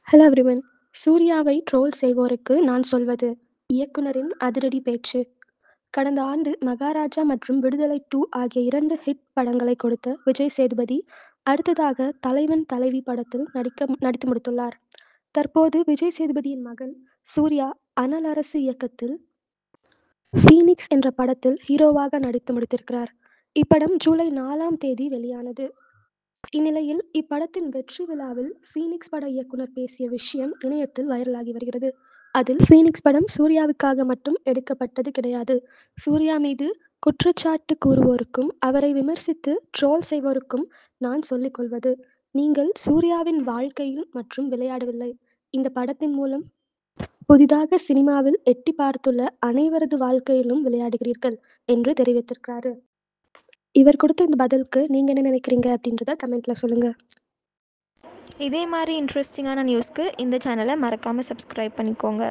Hello everyone. சூர்யாவை troll செய்வோருக்கு நான் சொல்வது, இயக்குனரின் அதிரடி பேச்சு. கடந்த ஆண்டு மகாராஜா மற்றும் விடுதலை 2 ஆகிய 2 ஹிட் படங்களை கொடுத்த விஜய் சேதுபதி, அடுத்ததாக தலைவன் தலைவி படத்தில் நடித்து முடித்துள்ளார். தற்போது விஜய் சேதுபதியின் மகன் சூர்யா அனல் அரசு இயக்கத்தில் ஃபீனிக்ஸ் என்ற படத்தில் ஹீரோவாக நடித்து முடித்திருக்கிறார். இப்படம் ஜூலை 4ஆம் தேதி வெளியானது. இந்நிலையில் இப்படத்தின் வெற்றி விழாவில் ஃபீனிக்ஸ் பட இயக்குனர் பேசிய விஷயம் இணையத்தில் வைரலாகி வருகிறது. அதில் ஃபீனிக்ஸ் படம் சூர்யாவுக்காக மட்டும் எடுக்கப்பட்டது கிடையாது. சூர்யா மீது குற்றச்சாட்டு கூறுவோருக்கும் அவரை விமர்சித்து ட்ரோல் செய்வோருக்கும் நான் சொல்லிக் கொள்வது, நீங்கள் சூர்யாவின் வாழ்க்கையில் மற்றும் விளையாடவில்லை. இந்த படத்தின் மூலம் புதிதாக சினிமாவில் எட்டி பார்த்துள்ள அனைவரது வாழ்க்கையிலும் விளையாடுகிறீர்கள் என்று தெரிவித்திருக்கிறாரு. இவர் கொடுத்த இந்த பதிலுக்கு நீங்க என்ன நினைக்கிறீங்க அப்படின்றத கமெண்ட்ல சொல்லுங்க. இதே மாதிரி இன்ட்ரெஸ்டிங்கான நியூஸ்க்கு இந்த சேனலை மறக்காமல் சப்ஸ்கிரைப் பண்ணிக்கோங்க.